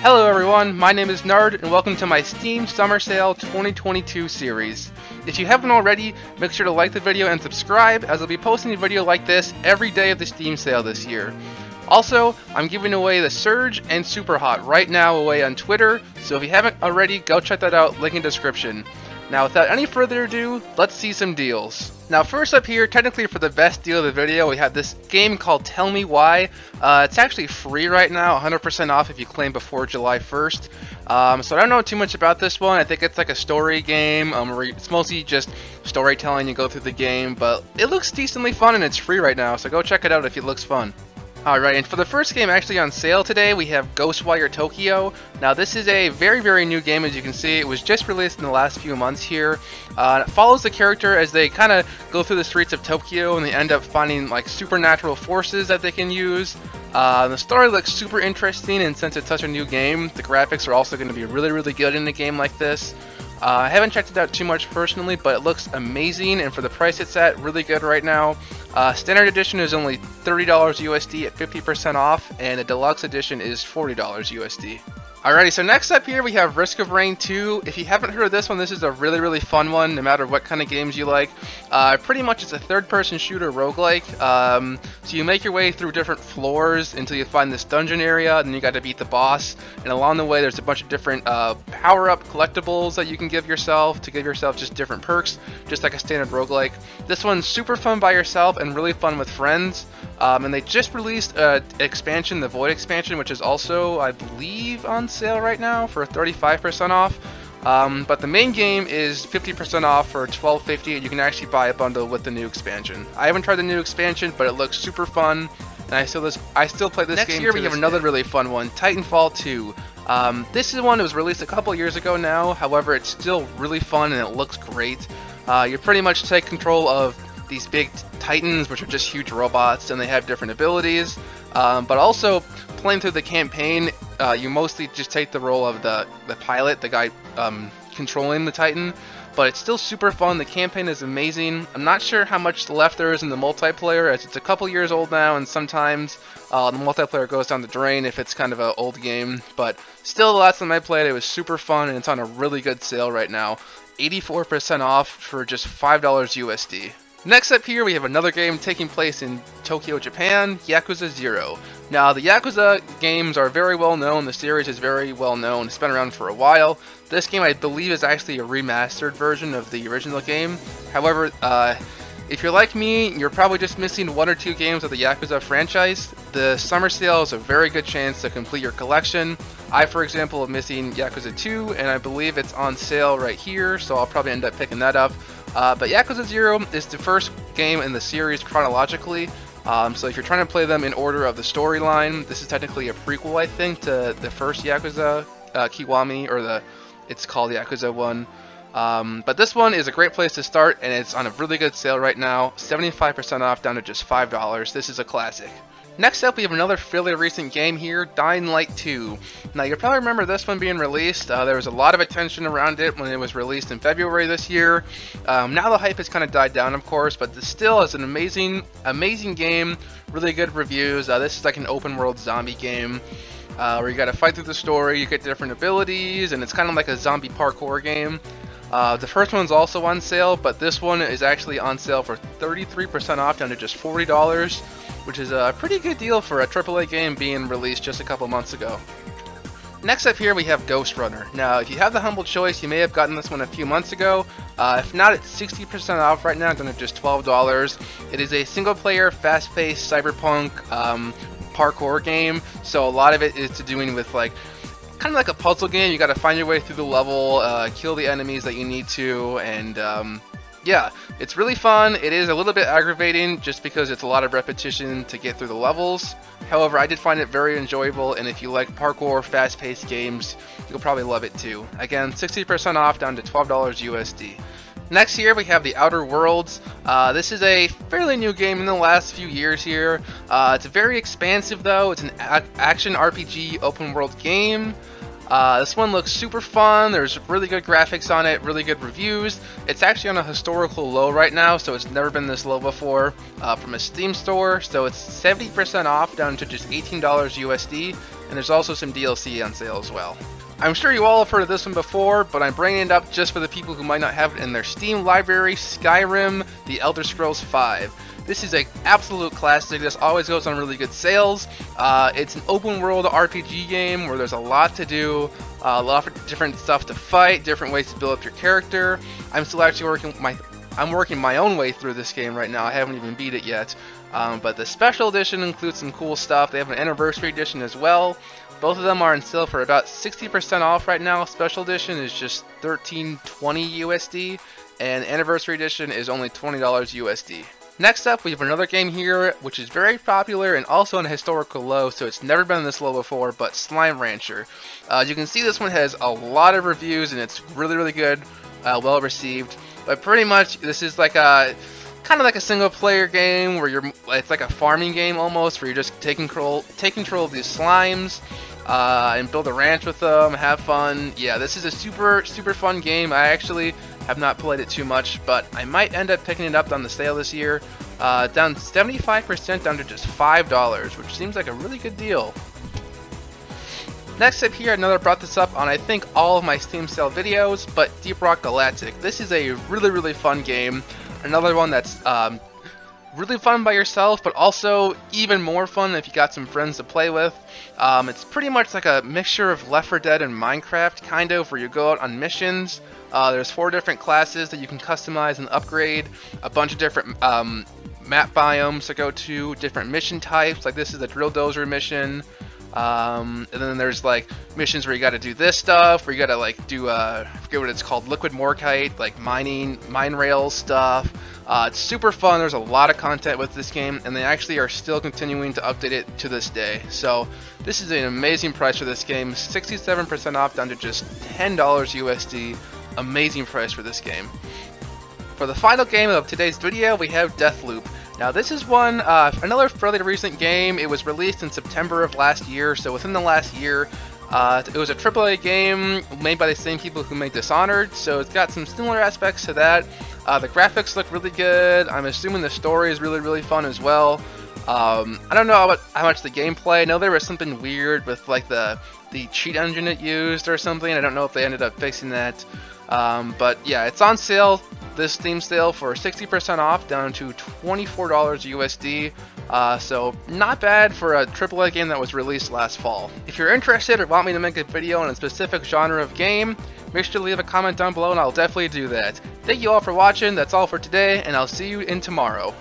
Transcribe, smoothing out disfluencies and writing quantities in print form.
Hello everyone, my name is Nard and welcome to my Steam Summer Sale 2022 series. If you haven't already, make sure to like the video and subscribe, as I'll be posting a video like this every day of the Steam sale this year. Also, I'm giving away the Surge and Super Hot right now away on Twitter, so if you haven't already, go check that out, link in description. Now without any further ado, let's see some deals. Now first up here, technically for the best deal of the video, we have this game called Tell Me Why. It's actually free right now, 100% off if you claim before July 1st. So I don't know too much about this one. I think it's like a story game, where it's mostly just storytelling, you go through the game, but it looks decently fun and it's free right now, so go check it out if it looks fun. Alright, and for the first game actually on sale today, we have Ghostwire Tokyo. Now this is a very new game, as you can see. It was just released in the last few months here. It follows the character as they kind of go through the streets of Tokyo and they end up finding like supernatural forces that they can use. The story looks super interesting, and since it's such a new game, the graphics are also going to be really good in a game like this. I haven't checked it out too much personally, but it looks amazing, and for the price it's at, really good right now. Standard edition is only $30 USD at 50% off, and the deluxe edition is $40 USD. Alrighty, so next up here we have Risk of Rain 2. If you haven't heard of this one, this is a really fun one, no matter what kind of games you like. Pretty much it's a third-person shooter roguelike. So you make your way through different floors until you find this dungeon area, and then you got to beat the boss. And along the way there's a bunch of different power-up collectibles that you can give yourself to give yourself just different perks, just like a standard roguelike. This one's super fun by yourself and really fun with friends. And they just released an expansion, the Void expansion, which is also, I believe, on sale right now for 35% off. But the main game is 50% off for $12.50, and you can actually buy a bundle with the new expansion. I haven't tried the new expansion, but it looks super fun, and I still play this game. Next year we have another really fun one, Titanfall 2. This is one that was released a couple years ago now. However, it's still really fun and it looks great. You pretty much take control of these big titans, which are just huge robots, and they have different abilities. But also, playing through the campaign, you mostly just take the role of the pilot, the guy controlling the titan. But it's still super fun. The campaign is amazing. I'm not sure how much left there is in the multiplayer, as it's a couple years old now, and sometimes the multiplayer goes down the drain if it's kind of an old game. But still, the last time I played it was super fun, and it's on a really good sale right now. 84% off for just $5 USD. Next up here we have another game taking place in Tokyo, Japan, Yakuza 0. Now the Yakuza games are very well known, the series is very well known, it's been around for a while. This game I believe is actually a remastered version of the original game. However, if you're like me, you're probably just missing one or two games of the Yakuza franchise. The summer sale is a very good chance to complete your collection. I, for example, am missing Yakuza 2, and I believe it's on sale right here, so I'll probably end up picking that up. But Yakuza 0 is the first game in the series chronologically, so if you're trying to play them in order of the storyline, this is technically a prequel, I think, to the first Yakuza Kiwami, or it's called Yakuza 1. But this one is a great place to start, and it's on a really good sale right now, 75% off down to just $5. This is a classic. Next up, we have another fairly recent game here, Dying Light 2. Now, you probably remember this one being released. There was a lot of attention around it when it was released in February this year. Now the hype has kind of died down, of course, but this still is an amazing game, really good reviews. This is like an open world zombie game where you got to fight through the story, you get different abilities, and it's kind of like a zombie parkour game. The first one's also on sale, but this one is actually on sale for 33% off down to just $40, which is a pretty good deal for a AAA game being released just a couple months ago. Next up here we have Ghostrunner. Now if you have the humble choice, you may have gotten this one a few months ago. If not, it's 60% off right now down to just $12. It is a single player, fast-paced cyberpunk parkour game, so a lot of it is doing with like kind of like a puzzle game. You got to find your way through the level, kill the enemies that you need to, and yeah, it's really fun. It is a little bit aggravating just because it's a lot of repetition to get through the levels. However, I did find it very enjoyable, and if you like parkour, fast-paced games, you'll probably love it too. Again, 60% off down to $12 USD. Next here we have The Outer Worlds. This is a fairly new game in the last few years here. It's very expansive though. It's an action RPG open world game. This one looks super fun. There's really good graphics on it, really good reviews. It's actually on a historical low right now, so it's never been this low before from a Steam store. So it's 70% off down to just $18 USD. and there's also some DLC on sale as well. I'm sure you all have heard of this one before, but I'm bringing it up just for the people who might not have it in their Steam library, Skyrim: The Elder Scrolls V. This is an absolute classic. This always goes on really good sales. It's an open world RPG game where there's a lot to do, a lot of different stuff to fight, different ways to build up your character. I'm still actually working my own way through this game right now. I haven't even beat it yet. But the special edition includes some cool stuff. They have an anniversary edition as well. Both of them are on sale for about 60% off right now. Special edition is just $13.20 USD, and anniversary edition is only $20 USD. Next up, we have another game here, which is very popular and also on a historical low, so it's never been this low before, but Slime Rancher. You can see this one has a lot of reviews, and it's really good, well received. But pretty much, this is like a kind of like a single player game where it's like a farming game almost, where you're just taking control of these slimes and build a ranch with them, have fun. Yeah, this is a super fun game. I actually have not played it too much, but I might end up picking it up on the sale this year, down 75% down to just $5, which seems like a really good deal. Next up here, another brought this up on I think all of my Steam sale videos, but Deep Rock Galactic. This is a really fun game. Another one that's really fun by yourself, but also even more fun if you got some friends to play with. It's pretty much like a mixture of Left 4 Dead and Minecraft, kind of, where you go out on missions. There's 4 different classes that you can customize and upgrade, a bunch of different map biomes to go to, different mission types, like this is a Drill Dozer mission. And then there's like missions where you got to do this stuff, where you got to like do I forget what it's called, liquid morkite, like mine rail stuff. It's super fun. There's a lot of content with this game, and they actually are still continuing to update it to this day. So this is an amazing price for this game, 67% off down to just $10 USD. Amazing price for this game. For the final game of today's video, we have Deathloop. Now this is one, another fairly recent game. It was released in September of last year, so within the last year. It was a AAA game made by the same people who made Dishonored, so it's got some similar aspects to that. The graphics look really good. I'm assuming the story is really fun as well. I don't know how much the gameplay. I know there was something weird with like the cheat engine it used or something. I don't know if they ended up fixing that. But yeah, it's on sale, this Steam sale, for 60% off down to $24 USD. So not bad for a AAA game that was released last fall. If you're interested or want me to make a video on a specific genre of game, make sure to leave a comment down below and I'll definitely do that. Thank you all for watching. That's all for today, and I'll see you in tomorrow.